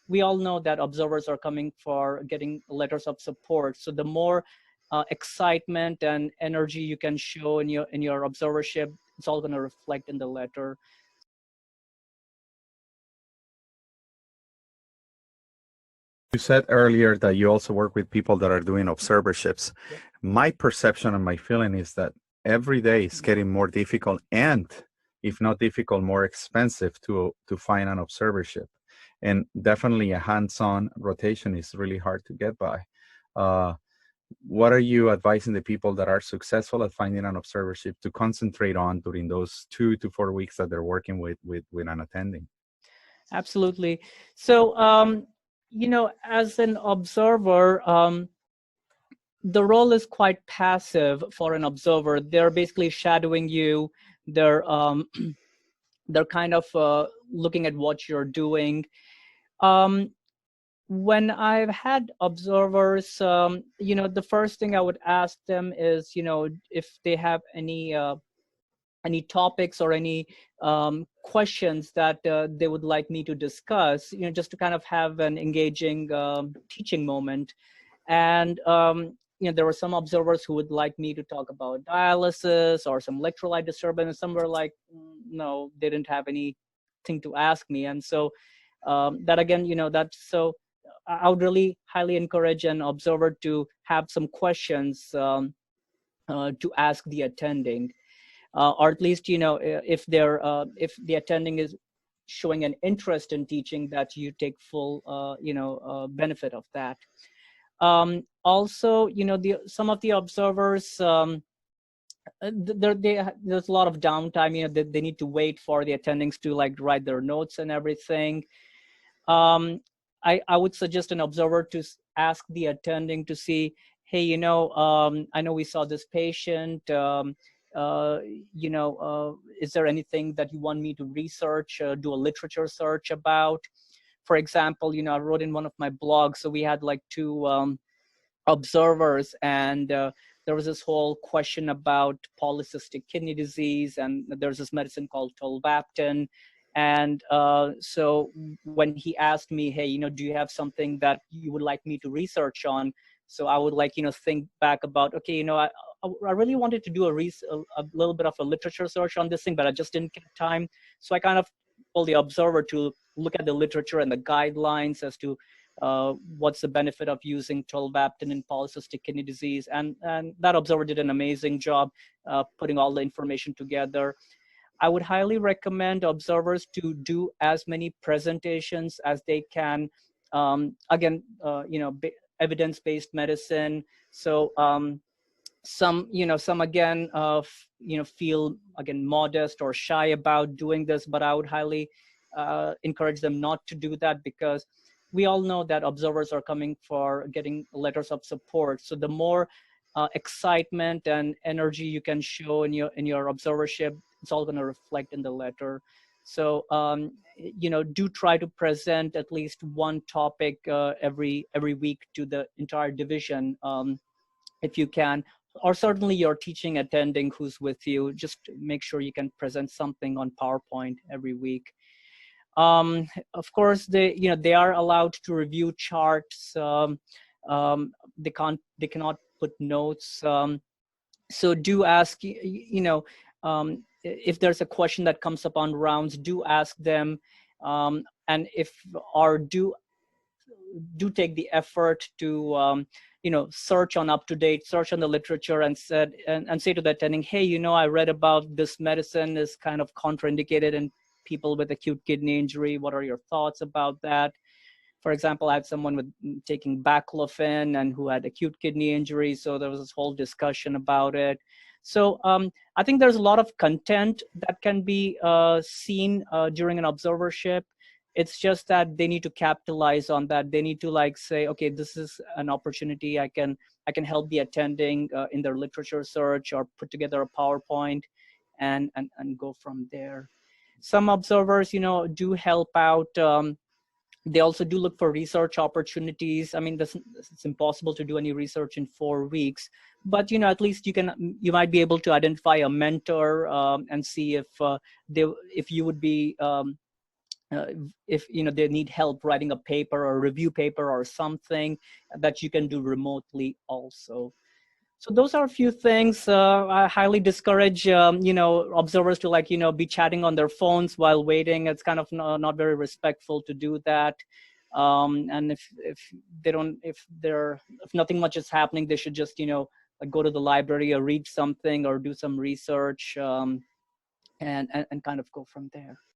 we all know that observers are coming for getting letters of support. So the more excitement and energy you can show in your observership, it's all going to reflect in the letter. You said earlier that you also work with people that are doing observerships. Yep. My perception and my feeling is that every day is getting more difficult, and if not difficult, more expensive to find an observership. And definitely a hands-on rotation is really hard to get by. What are you advising the people that are successful at finding an observership to concentrate on during those 2 to 4 weeks that they're working with an attending? Absolutely. So, as an observer, the role is quite passive for an observer. They're basically shadowing you. They're they're kind of looking at what you're doing. When I've had observers, the first thing I would ask them is, if they have any topics or any questions that they would like me to discuss, just to kind of have an engaging teaching moment. And there were some observers who would like me to talk about dialysis or some electrolyte disturbance. Some were like, no, they didn't have anything to ask me. And so that again, that's so I would really highly encourage an observer to have some questions to ask the attending. Or at least, if the attending is showing an interest in teaching, that you take full, benefit of that. Also, some of the observers, there's a lot of downtime. They need to wait for the attendings to like write their notes and everything. I would suggest an observer to ask the attending to see, hey, I know we saw this patient. Is there anything that you want me to research, do a literature search about? For example, I wrote in one of my blogs, so we had like 2 observers, and there was this whole question about polycystic kidney disease, and there's this medicine called Tolvaptan. And so when he asked me, hey, do you have something that you would like me to research on? So I would like, think back about, okay, I really wanted to do a little bit of a literature search on this thing, but I just didn't get time. So I kind of told the observer to look at the literature and the guidelines as to what's the benefit of using Tolvaptan in polycystic kidney disease. And that observer did an amazing job putting all the information together. I would highly recommend observers to do as many presentations as they can. Again, evidence-based medicine. So some again, feel again modest or shy about doing this, but I would highly encourage them not to do that, because we all know that observers are coming for getting letters of support. So the more excitement and energy you can show in your observership, it's all going to reflect in the letter. So do try to present at least one topic every week to the entire division, if you can, or certainly your teaching attending who's with you. Just make sure you can present something on PowerPoint every week. Of course, they are allowed to review charts. They cannot put notes. So do ask, if there's a question that comes up on rounds, do ask them, and do take the effort to search on search on the literature, and say to the attending, hey, I read about this medicine is kind of contraindicated in people with acute kidney injury. What are your thoughts about that? For example, I had someone with taking baclofen and who had acute kidney injury, so there was this whole discussion about it. So I think there's a lot of content that can be seen during an observership. It's just that they need to capitalize on that. They need to say, okay, this is an opportunity. I can help the attending in their literature search, or put together a PowerPoint and go from there. Some observers, do help out. They also do look for research opportunities. I mean, it's impossible to do any research in 4 weeks, but at least you might be able to identify a mentor and see if you would be if they need help writing a paper or a review paper or something, that you can do remotely also. So those are a few things. I highly discourage observers to be chatting on their phones while waiting. It's kind of not very respectful to do that. And if nothing much is happening, they should just like go to the library or read something or do some research, and kind of go from there.